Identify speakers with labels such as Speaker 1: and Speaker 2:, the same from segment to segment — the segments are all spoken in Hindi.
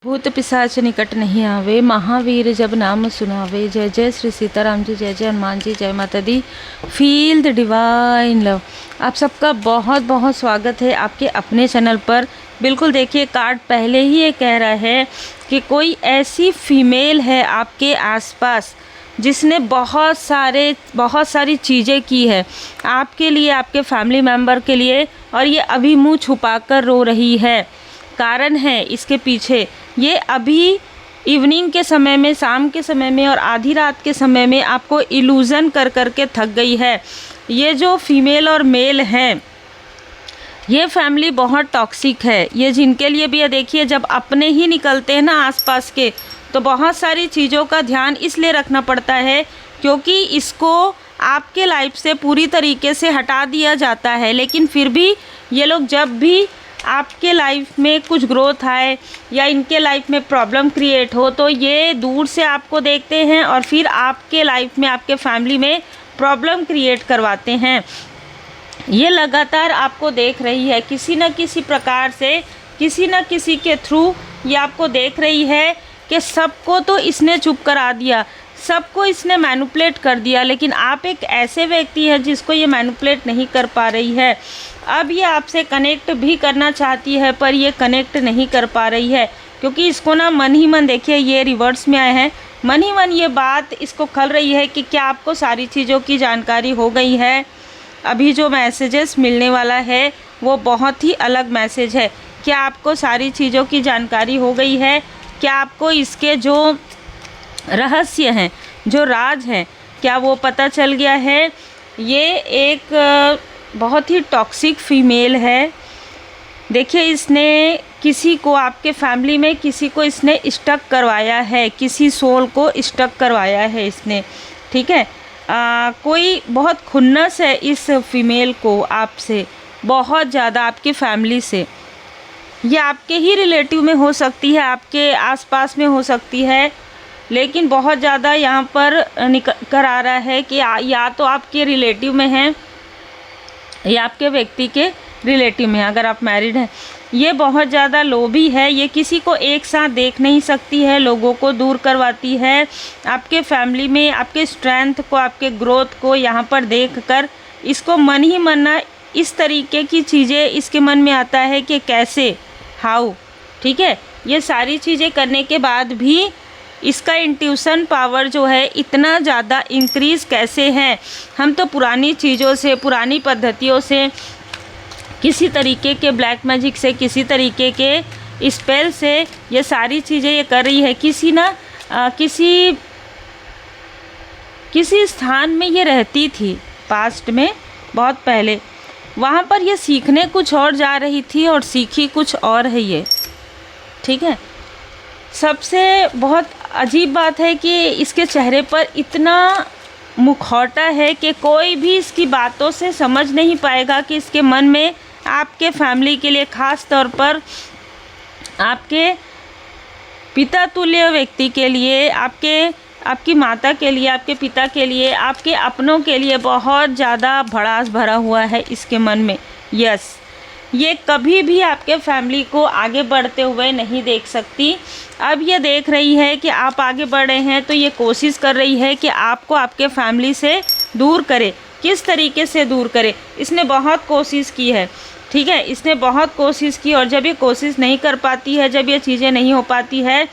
Speaker 1: भूत पिशाच निकट नहीं आवे, महावीर जब नाम सुनावे। जय जय श्री सीताराम जी, जय जय हनुमान जी, जय माता दी। Feel the divine love. आप सबका बहुत बहुत स्वागत है आपके अपने चैनल पर। बिल्कुल देखिए, कार्ड पहले ही ये कह रहा है कि कोई ऐसी फीमेल है आपके आसपास जिसने बहुत सारी चीज़ें की है आपके लिए, आपके फैमिली मेम्बर के लिए, और ये अभी मुँह छुपाकर रो रही है। कारण है इसके पीछे, ये अभी इवनिंग के समय में, शाम के समय में और आधी रात के समय में आपको इल्यूज़न कर के थक गई है। ये जो फीमेल और मेल हैं, ये फैमिली बहुत टॉक्सिक है। ये जिनके लिए भी, ये देखिए, जब अपने ही निकलते हैं ना आसपास के, तो बहुत सारी चीज़ों का ध्यान इसलिए रखना पड़ता है क्योंकि इसको आपके लाइफ से पूरी तरीके से हटा दिया जाता है। लेकिन फिर भी ये लोग जब भी आपके लाइफ में कुछ ग्रोथ आए या इनके लाइफ में प्रॉब्लम क्रिएट हो, तो ये दूर से आपको देखते हैं और फिर आपके लाइफ में, आपके फैमिली में प्रॉब्लम क्रिएट करवाते हैं। ये लगातार आपको देख रही है किसी न किसी प्रकार से, किसी न किसी के थ्रू। ये आपको देख रही है कि सबको तो इसने चुप करा दिया, सबको इसने मैनिपुलेट कर दिया, लेकिन आप एक ऐसे व्यक्ति हैं जिसको ये मैनिपुलेट नहीं कर पा रही है। अब ये आपसे कनेक्ट भी करना चाहती है पर ये कनेक्ट नहीं कर पा रही है क्योंकि इसको ना मन ही मन, देखिए ये रिवर्स में आए हैं, मन ही मन ये बात इसको खल रही है कि क्या आपको सारी चीज़ों की जानकारी हो गई है। अभी जो मैसेजेस मिलने वाला है वो बहुत ही अलग मैसेज है। क्या आपको सारी चीज़ों की जानकारी हो गई है? क्या आपको इसके जो रहस्य हैं, जो राज हैं, क्या वो पता चल गया है? ये एक बहुत ही टॉक्सिक फीमेल है। देखिए, इसने किसी को, आपके फैमिली में किसी को इसने स्टक करवाया है, किसी सोल को स्टक करवाया है इसने, ठीक है। कोई बहुत खुन्नस है इस फीमेल को आपसे, बहुत ज़्यादा, आपकी फैमिली से। ये आपके ही रिलेटिव में हो सकती है, आपके आसपास में हो सकती है, लेकिन बहुत ज़्यादा यहाँ पर निकल कर आ रहा है कि या तो आपके रिलेटिव में हैं या आपके व्यक्ति के रिलेटिव में, अगर आप मैरिड हैं। ये बहुत ज़्यादा लोभी है, ये किसी को एक साथ देख नहीं सकती है, लोगों को दूर करवाती है। आपके फैमिली में आपके स्ट्रेंथ को, आपके ग्रोथ को यहाँ पर देखकर इसको मन ही मन ना इस तरीके की चीज़ें इसके मन में आता है कि कैसे, हाउ, ठीक है। ये सारी चीज़ें करने के बाद भी इसका इंट्यूशन पावर जो है इतना ज़्यादा इंक्रीज़ कैसे है? हम तो पुरानी चीज़ों से, पुरानी पद्धतियों से, किसी तरीके के ब्लैक मैजिक से, किसी तरीके के स्पेल से ये सारी चीज़ें ये कर रही है। किसी स्थान में ये रहती थी पास्ट में, बहुत पहले। वहाँ पर ये सीखने कुछ और जा रही थी और सीखी कुछ और है ये, ठीक है। सबसे बहुत अजीब बात है कि इसके चेहरे पर इतना मुखौटा है कि कोई भी इसकी बातों से समझ नहीं पाएगा कि इसके मन में आपके फैमिली के लिए, ख़ास तौर पर आपके पिता तुल्य व्यक्ति के लिए, आपकी माता के लिए, आपके पिता के लिए, आपके अपनों के लिए बहुत ज़्यादा भड़ास भरा हुआ है इसके मन में। यस, ये कभी भी आपके फैमिली को आगे बढ़ते हुए नहीं देख सकती। अब ये देख रही है कि आप आगे बढ़ रहे हैं, तो ये कोशिश कर रही है कि आपको आपके फैमिली से दूर करे। किस तरीके से दूर करे? इसने बहुत कोशिश की है, ठीक है, इसने बहुत कोशिश की, और जब ये कोशिश नहीं कर पाती है, जब ये चीज़ें नहीं हो पाती है,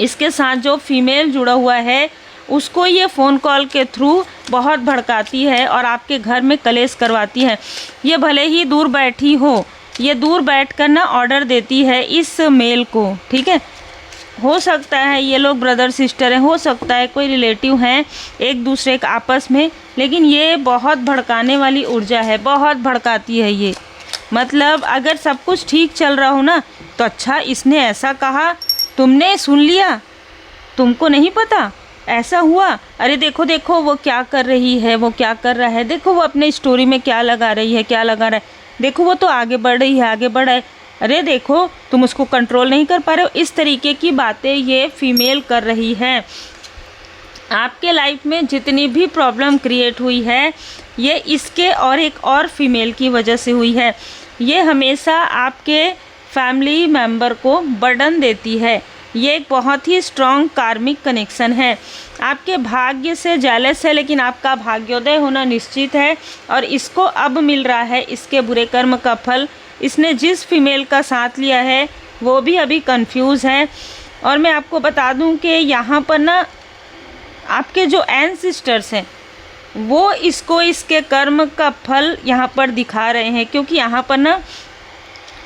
Speaker 1: इसके साथ जो फीमेल जुड़ा हुआ है उसको ये फ़ोन कॉल के थ्रू बहुत भड़काती है और आपके घर में कलेश करवाती है। ये भले ही दूर बैठी हो, ये दूर बैठकर ना ऑर्डर देती है इस मेल को, ठीक है। हो सकता है ये लोग ब्रदर सिस्टर हैं, हो सकता है कोई रिलेटिव हैं एक दूसरे के आपस में, लेकिन ये बहुत भड़काने वाली ऊर्जा है, बहुत भड़काती है ये। मतलब अगर सब कुछ ठीक चल रहा हो ना, तो अच्छा इसने ऐसा कहा, तुमने सुन लिया, तुमको नहीं पता, ऐसा हुआ, अरे देखो देखो वो क्या कर रही है, वो क्या कर रहा है, देखो वो अपने स्टोरी में क्या लगा रही है, क्या लगा रहा है, देखो वो तो आगे बढ़ रही है, आगे बढ़ रहा है, अरे देखो तुम उसको कंट्रोल नहीं कर पा रहे हो। इस तरीके की बातें ये फीमेल कर रही है। आपके लाइफ में जितनी भी प्रॉब्लम क्रिएट हुई है, ये इसके और एक और फीमेल की वजह से हुई है। ये हमेशा आपके फैमिली मेंबर को बर्डन देती है। ये एक बहुत ही स्ट्रॉन्ग कार्मिक कनेक्शन है। आपके भाग्य से जेलस है, लेकिन आपका भाग्योदय होना निश्चित है और इसको अब मिल रहा है इसके बुरे कर्म का फल। इसने जिस फीमेल का साथ लिया है वो भी अभी कंफ्यूज है। और मैं आपको बता दूं कि यहाँ पर ना आपके जो एंसेस्टर्स हैं वो इसको इसके कर्म का फल यहाँ पर दिखा रहे हैं, क्योंकि यहाँ पर ना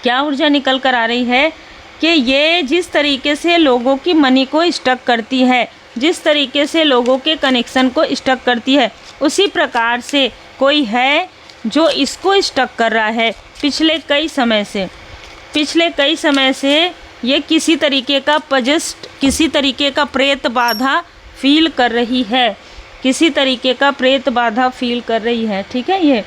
Speaker 1: क्या ऊर्जा निकल कर आ रही है कि ये जिस तरीके से लोगों की मनी को स्टक करती है, जिस तरीके से लोगों के कनेक्शन को स्टक करती है, उसी प्रकार से कोई है जो इसको स्टक कर रहा है पिछले कई समय से ये किसी तरीके का पजस्ट, किसी तरीके का प्रेत बाधा फील कर रही है, किसी तरीके का प्रेत बाधा फील कर रही है। ठीक है, ये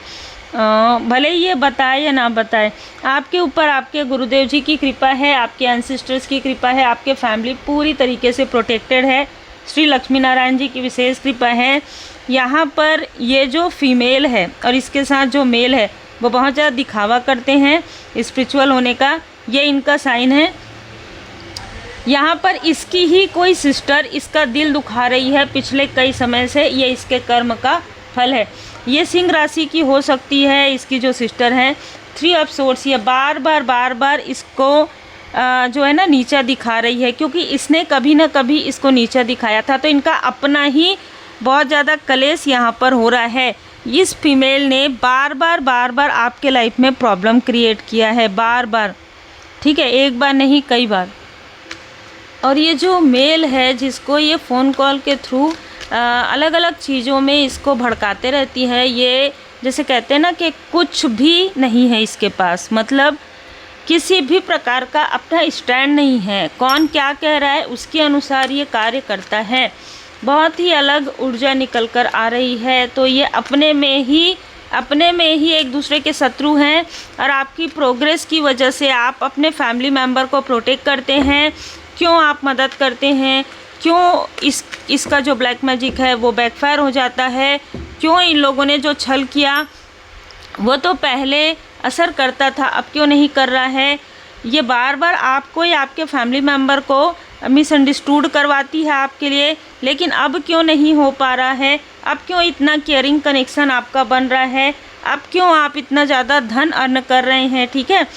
Speaker 1: भले ही ये बताए या ना बताए, आपके ऊपर आपके गुरुदेव जी की कृपा है, आपके एंसेस्टर्स की कृपा है, आपके फैमिली पूरी तरीके से प्रोटेक्टेड है, श्री लक्ष्मी नारायण जी की विशेष कृपा है। यहाँ पर ये जो फीमेल है और इसके साथ जो मेल है वो बहुत ज़्यादा दिखावा करते हैं स्पिरिचुअल होने का, ये इनका साइन है। यहाँ पर इसकी ही कोई सिस्टर इसका दिल दुखा रही है पिछले कई समय से, ये इसके कर्म का फल है। ये सिंह राशि की हो सकती है, इसकी जो सिस्टर है। 3 ऑफ सोर्स ये बार बार इसको जो है ना नीचा दिखा रही है, क्योंकि इसने कभी ना कभी इसको नीचा दिखाया था, तो इनका अपना ही बहुत ज़्यादा कलेश यहाँ पर हो रहा है। इस फीमेल ने बार बार आपके लाइफ में प्रॉब्लम क्रिएट किया है, बार। ठीक है, एक बार नहीं कई बार। और ये जो मेल है जिसको ये फ़ोन कॉल के थ्रू अलग अलग चीज़ों में इसको भड़काते रहती है, ये जैसे कहते हैं ना कि कुछ भी नहीं है इसके पास, मतलब किसी भी प्रकार का अपना स्टैंड नहीं है, कौन क्या कह रहा है उसके अनुसार ये कार्य करता है। बहुत ही अलग ऊर्जा निकल कर आ रही है। तो ये अपने में ही एक दूसरे के शत्रु हैं, और आपकी प्रोग्रेस की वजह से आप अपने फैमिली मेम्बर को प्रोटेक्ट करते हैं। क्यों आप मदद करते हैं, क्यों इसका जो ब्लैक मैजिक है वो बैकफायर हो जाता है, क्यों इन लोगों ने जो छल किया वो तो पहले असर करता था, अब क्यों नहीं कर रहा है। ये बार बार आपको या आपके फैमिली मेम्बर को मिसअंडरस्टूड करवाती है आपके लिए, लेकिन अब क्यों नहीं हो पा रहा है, अब क्यों इतना केयरिंग कनेक्शन आपका बन रहा है, अब क्यों आप इतना ज़्यादा धन अर्न कर रहे हैं। ठीक है,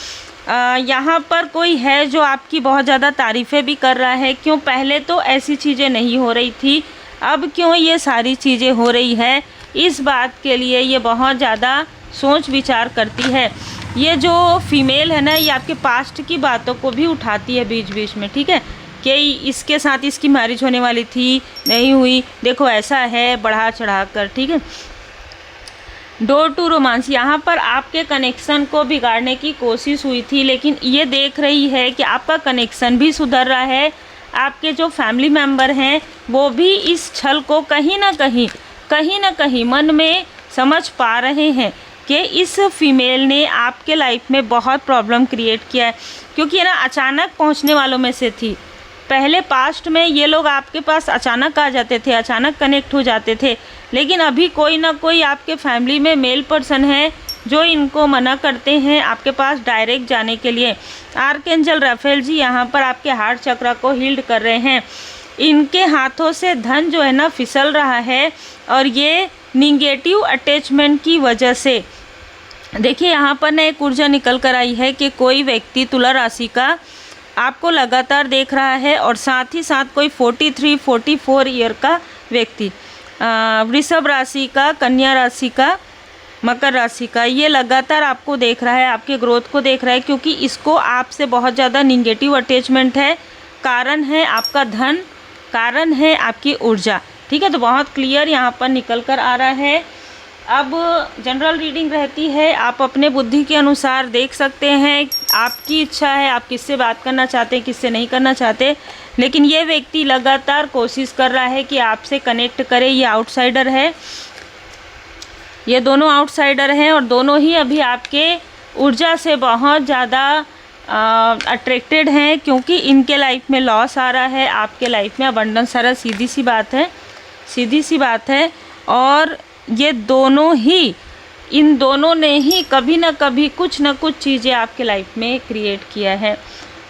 Speaker 1: यहाँ पर कोई है जो आपकी बहुत ज़्यादा तारीफ़ें भी कर रहा है। क्यों पहले तो ऐसी चीज़ें नहीं हो रही थी, अब क्यों ये सारी चीज़ें हो रही है, इस बात के लिए ये बहुत ज़्यादा सोच विचार करती है। ये जो फीमेल है ना, ये आपके पास्ट की बातों को भी उठाती है बीच बीच में। ठीक है, कि इसके साथ इसकी मैरिज होने वाली थी, नहीं हुई, देखो ऐसा है, बढ़ा चढ़ा कर। ठीक है, डोर टू रोमांस, यहाँ पर आपके कनेक्शन को बिगाड़ने की कोशिश हुई थी, लेकिन ये देख रही है कि आपका कनेक्शन भी सुधर रहा है। आपके जो फैमिली मेम्बर हैं वो भी इस छल को कहीं ना कहीं मन में समझ पा रहे हैं कि इस फीमेल ने आपके लाइफ में बहुत प्रॉब्लम क्रिएट किया है, क्योंकि ना अचानक पहुंचने वालों में से थी। पहले पास्ट में ये लोग आपके पास अचानक आ जाते थे, अचानक कनेक्ट हो जाते थे, लेकिन अभी कोई ना कोई आपके फैमिली में मेल पर्सन है जो इनको मना करते हैं आपके पास डायरेक्ट जाने के लिए। आर्कएंजल राफेल जी यहाँ पर आपके हार्ट चक्र को हील्ड कर रहे हैं। इनके हाथों से धन जो है ना फिसल रहा है, और ये निगेटिव अटैचमेंट की वजह से। देखिए यहाँ पर ना एक ऊर्जा निकल कर आई है कि कोई व्यक्ति तुला राशि का आपको लगातार देख रहा है, और साथ ही साथ कोई 43-44 ईयर का व्यक्ति, वृषभ राशि का, कन्या राशि का, मकर राशि का, ये लगातार आपको देख रहा है, आपके ग्रोथ को देख रहा है, क्योंकि इसको आपसे बहुत ज़्यादा निगेटिव अटैचमेंट है। कारण है आपका धन, कारण है आपकी ऊर्जा। ठीक है, तो बहुत क्लियर यहाँ पर निकल कर आ रहा है। अब जनरल रीडिंग रहती है, आप अपने बुद्धि के अनुसार देख सकते हैं, आपकी इच्छा है आप किससे बात करना चाहते हैं, किससे नहीं करना चाहते, लेकिन ये व्यक्ति लगातार कोशिश कर रहा है कि आपसे कनेक्ट करे। ये आउटसाइडर है, ये दोनों आउटसाइडर हैं, और दोनों ही अभी आपके ऊर्जा से बहुत ज़्यादा अट्रैक्टेड हैं, क्योंकि इनके लाइफ में लॉस आ रहा है, आपके लाइफ में अबंडेंस आ रहा है। सीधी सी बात है। और ये दोनों ही इन दोनों ने ही कभी ना कभी कुछ ना कुछ चीज़ें आपके लाइफ में क्रिएट किया है।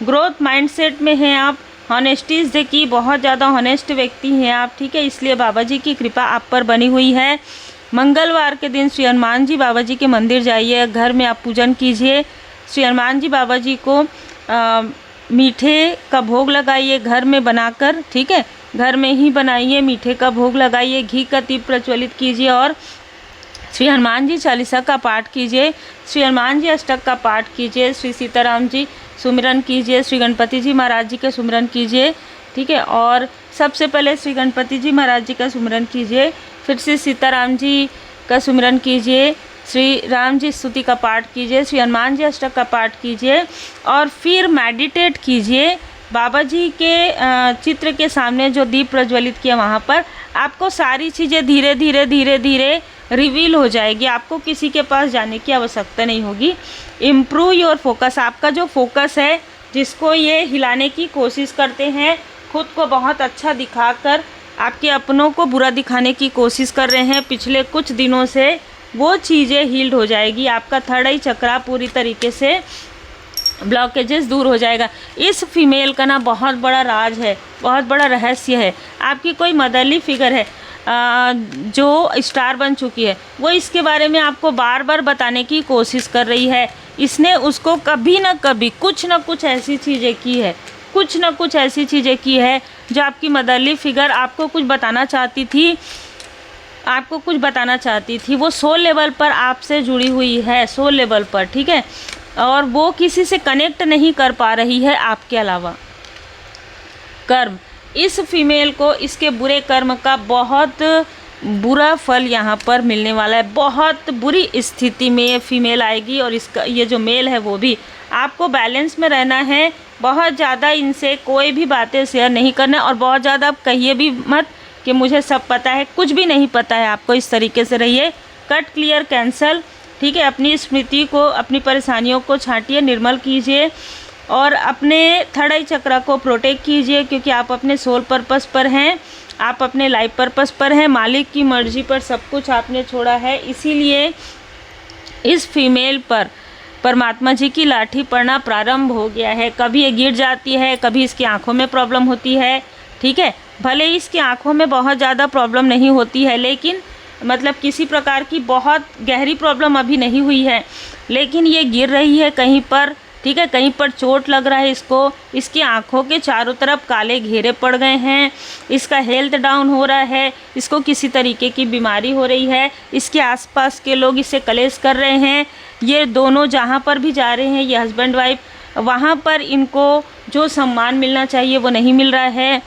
Speaker 1: ग्रोथ माइंडसेट में हैं आप, हॉनेस्टी इज़ द की, बहुत ज़्यादा हॉनेस्ट व्यक्ति हैं आप, ठीक है, इसलिए बाबा जी की कृपा आप पर बनी हुई है। मंगलवार के दिन श्री हनुमान जी बाबा जी के मंदिर जाइए, घर में आप पूजन कीजिए, श्री हनुमान जी बाबा जी को मीठे का भोग लगाइए घर में बनाकर, ठीक है, घर में ही बनाइए, मीठे का भोग लगाइए, घी का दीप प्रज्वलित कीजिए और श्री हनुमान जी चालीसा का पाठ कीजिए, श्री हनुमान जी अष्टक का पाठ कीजिए, श्री सीताराम जी सुमिरन कीजिए, श्री गणपति जी महाराज जी का सुमिरन कीजिए, ठीक है। और सबसे पहले श्री गणपति जी महाराज जी का सुमिरन कीजिए, फिर श्री सीताराम जी का सुमिरन कीजिए, श्री राम जी स्तुति का पाठ कीजिए, श्री हनुमान जी अष्टक का पाठ कीजिए और फिर मेडिटेट कीजिए। बाबा जी के चित्र के सामने जो दीप प्रज्वलित किया वहाँ पर आपको सारी चीज़ें धीरे धीरे धीरे धीरे रिवील हो जाएगी, आपको किसी के पास जाने की आवश्यकता नहीं होगी। इम्प्रूव योर फोकस, आपका जो फोकस है जिसको ये हिलाने की कोशिश करते हैं, खुद को बहुत अच्छा दिखाकर आपके अपनों को बुरा दिखाने की कोशिश कर रहे हैं पिछले कुछ दिनों से, वो चीज़ें हील्ड हो जाएगी। आपका थर्ड आई चक्रा पूरी तरीके से ब्लॉकेजेस दूर हो जाएगा। इस फीमेल का ना बहुत बड़ा राज है, बहुत बड़ा रहस्य है। आपकी कोई मदरली फिगर है जो स्टार बन चुकी है, वो इसके बारे में आपको बार बार बताने की कोशिश कर रही है। इसने उसको कभी ना कभी कुछ ना कुछ ऐसी चीज़ें की है, कुछ ना कुछ ऐसी चीज़ें की है जो आपकी मदरली फिगर आपको कुछ बताना चाहती थी, आपको कुछ बताना चाहती थी। वो सोल लेवल पर आपसे जुड़ी हुई है, सोल लेवल पर, ठीक है, और वो किसी से कनेक्ट नहीं कर पा रही है आपके अलावा। कर्म, इस फीमेल को इसके बुरे कर्म का बहुत बुरा फल यहाँ पर मिलने वाला है। बहुत बुरी स्थिति में ये फीमेल आएगी और इसका ये जो मेल है वो भी। आपको बैलेंस में रहना है, बहुत ज़्यादा इनसे कोई भी बातें शेयर नहीं करना और बहुत ज़्यादा आप कहिए भी मत कि मुझे सब पता है, कुछ भी नहीं पता है आपको। इस तरीके से रहिए, कट क्लियर कैंसल, ठीक है। अपनी स्मृति को, अपनी परेशानियों को छांटिए, निर्मल कीजिए और अपने थर्ड आई चक्र को प्रोटेक्ट कीजिए, क्योंकि आप अपने सोल पर्पस पर हैं, आप अपने लाइफ पर्पस पर हैं, मालिक की मर्जी पर सब कुछ आपने छोड़ा है। इसीलिए इस फीमेल पर परमात्मा जी की लाठी पड़ना प्रारंभ हो गया है। कभी ये गिर जाती है, कभी इसकी आंखों में प्रॉब्लम होती है, ठीक है। भले ही इसकी आंखों में बहुत ज़्यादा प्रॉब्लम नहीं होती है, लेकिन मतलब किसी प्रकार की बहुत गहरी प्रॉब्लम अभी नहीं हुई है, लेकिन ये गिर रही है कहीं पर, ठीक है, कहीं पर चोट लग रहा है इसको। इसकी आंखों के चारों तरफ काले घेरे पड़ गए हैं, इसका हेल्थ डाउन हो रहा है, इसको किसी तरीके की बीमारी हो रही है, इसके आसपास के लोग इससे कलेश कर रहे हैं। ये दोनों जहाँ पर भी जा रहे हैं, ये हस्बैंड वाइफ, वहाँ पर इनको जो सम्मान मिलना चाहिए वो नहीं मिल रहा है।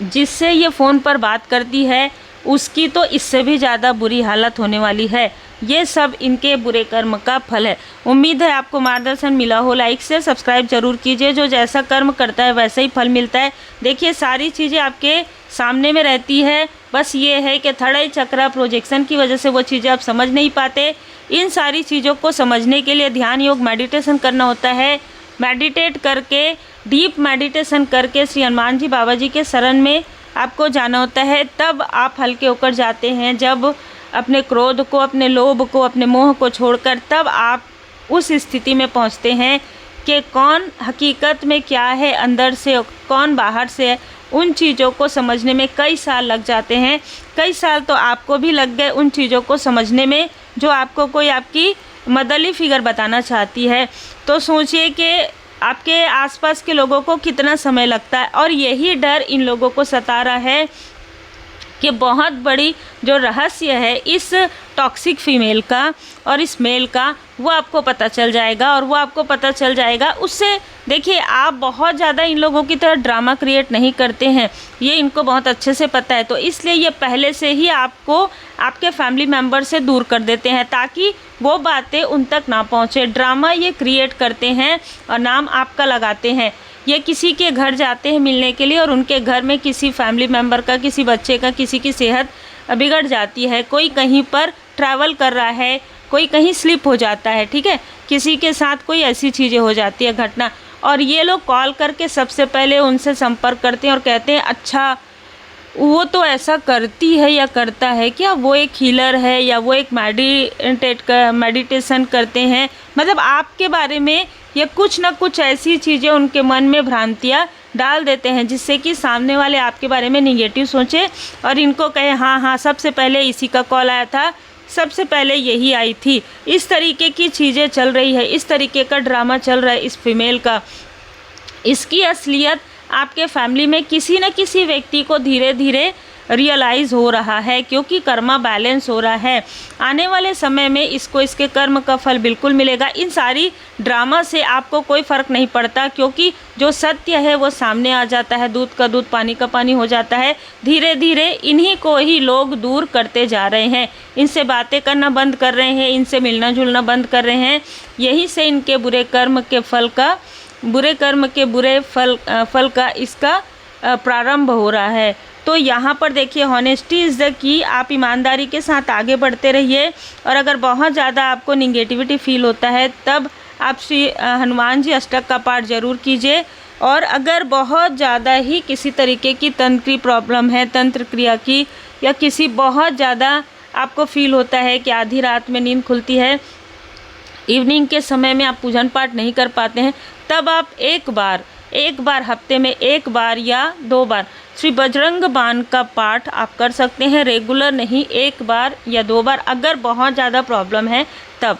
Speaker 1: जिससे ये फ़ोन पर बात करती है उसकी तो इससे भी ज़्यादा बुरी हालत होने वाली है। ये सब इनके बुरे कर्म का फल है। उम्मीद है आपको मार्गदर्शन मिला हो। लाइक से सब्सक्राइब जरूर कीजिए। जो जैसा कर्म करता है वैसा ही फल मिलता है। देखिए सारी चीज़ें आपके सामने में रहती है, बस ये है कि थर्ड आई चक्र प्रोजेक्शन की वजह से वो चीज़ें आप समझ नहीं पाते। इन सारी चीज़ों को समझने के लिए ध्यान योग मेडिटेशन करना होता है। मेडिटेट करके, डीप मेडिटेशन करके श्री हनुमान जी बाबा जी के शरण में आपको जाना होता है, तब आप हल्के होकर जाते हैं। जब अपने क्रोध को, अपने लोभ को, अपने मोह को छोड़कर तब आप उस स्थिति में पहुंचते हैं कि कौन हकीकत में क्या है अंदर से, कौन बाहर से है। उन चीज़ों को समझने में कई साल लग जाते हैं। कई साल तो आपको भी लग गए उन चीज़ों को समझने में जो आपको कोई आपकी मदरली फिगर बताना चाहती है। तो सोचिए कि आपके आसपास के लोगों को कितना समय लगता है, और यही डर इन लोगों को सता रहा है कि बहुत बड़ी जो रहस्य है इस टॉक्सिक फीमेल का और इस मेल का, वो आपको पता चल जाएगा। और वो आपको पता चल जाएगा उससे, देखिए आप बहुत ज़्यादा इन लोगों की तरह ड्रामा क्रिएट नहीं करते हैं, ये इनको बहुत अच्छे से पता है। तो इसलिए ये पहले से ही आपको आपके फैमिली मेम्बर से दूर कर देते हैं ताकि वो बातें उन तक ना पहुँचे। ड्रामा ये क्रिएट करते हैं और नाम आपका लगाते हैं। ये किसी के घर जाते हैं मिलने के लिए और उनके घर में किसी फैमिली मेम्बर का, किसी बच्चे का, किसी की सेहत बिगड़ जाती है, कोई कहीं पर ट्रैवल कर रहा है, कोई कहीं स्लिप हो जाता है, ठीक है, किसी के साथ कोई ऐसी चीज़ें हो जाती है घटना, और ये लोग कॉल करके सबसे पहले उनसे संपर्क करते हैं और कहते हैं अच्छा वो तो ऐसा करती है या करता है क्या, वो एक हीलर है या वो एक मेडिटेशन करते हैं, मतलब आपके बारे में ये कुछ ना कुछ ऐसी चीज़ें उनके मन में भ्रांतियाँ डाल देते हैं जिससे कि सामने वाले आपके बारे में निगेटिव सोचे और इनको कहे हाँ हाँ सबसे पहले इसी का कॉल आया था, सबसे पहले यही आई थी। इस तरीके की चीज़ें चल रही है, इस तरीके का ड्रामा चल रहा है इस फीमेल का। इसकी असलियत आपके फैमिली में किसी न किसी व्यक्ति को धीरे धीरे रियलाइज़ हो रहा है, क्योंकि कर्मा बैलेंस हो रहा है। आने वाले समय में इसको इसके कर्म का फल बिल्कुल मिलेगा। इन सारी ड्रामा से आपको कोई फ़र्क नहीं पड़ता, क्योंकि जो सत्य है वो सामने आ जाता है, दूध का दूध पानी का पानी हो जाता है। धीरे धीरे इन्हीं को ही लोग दूर करते जा रहे हैं, इनसे बातें करना बंद कर रहे हैं, इनसे मिलना जुलना बंद कर रहे हैं। यहीं से इनके बुरे कर्म के फल का इसका प्रारंभ हो रहा है। तो यहाँ पर देखिए हॉनेस्टी इज़ द की। आप ईमानदारी के साथ आगे बढ़ते रहिए, और अगर बहुत ज़्यादा आपको निगेटिविटी फील होता है तब आप श्री हनुमान जी अष्टक का पाठ ज़रूर कीजिए। और अगर बहुत ज़्यादा ही किसी तरीके की तंत्र की प्रॉब्लम है, तंत्र क्रिया की, या किसी बहुत ज़्यादा आपको फील होता है कि आधी रात में नींद खुलती है, इवनिंग के समय में आप पूजन पाठ नहीं कर पाते हैं, तब आप एक बार हफ्ते में 1 बार या 2 बार श्री बजरंग बाण का पाठ आप कर सकते हैं। रेगुलर नहीं, 1 बार या 2 बार अगर बहुत ज़्यादा प्रॉब्लम है तब।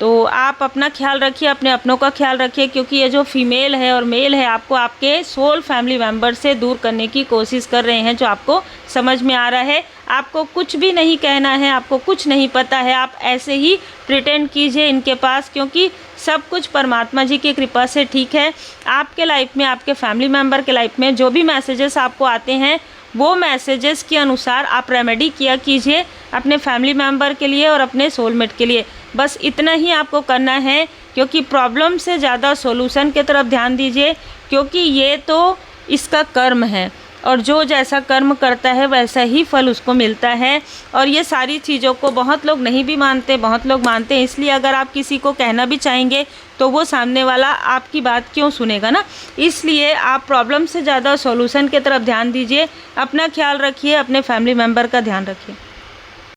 Speaker 1: तो आप अपना ख्याल रखिए, अपने अपनों का ख्याल रखिए, क्योंकि ये जो फीमेल है और मेल है आपको आपके सोल फैमिली मेम्बर से दूर करने की कोशिश कर रहे हैं, जो आपको समझ में आ रहा है। आपको कुछ भी नहीं कहना है, आपको कुछ नहीं पता है, आप ऐसे ही प्रिटेंड कीजिए इनके पास, क्योंकि सब कुछ परमात्मा जी की कृपा से ठीक है। आपके लाइफ में, आपके फैमिली मेम्बर के लाइफ में जो भी मैसेजेस आपको आते हैं, वो मैसेजेस के अनुसार आप रेमेडी किया कीजिए अपने फैमिली मेम्बर के लिए और अपने सोलमेट के लिए। बस इतना ही आपको करना है, क्योंकि प्रॉब्लम से ज़्यादा सॉल्यूशन की तरफ ध्यान दीजिए, क्योंकि ये तो इसका कर्म है, और जो जैसा कर्म करता है वैसा ही फल उसको मिलता है। और ये सारी चीज़ों को बहुत लोग नहीं भी मानते, बहुत लोग मानते हैं। इसलिए अगर आप किसी को कहना भी चाहेंगे तो वो सामने वाला आपकी बात क्यों सुनेगा ना। इसलिए आप प्रॉब्लम से ज़्यादा सॉल्यूशन की तरफ ध्यान दीजिए, अपना ख्याल रखिए, अपने फैमिली मेम्बर का ध्यान रखिए।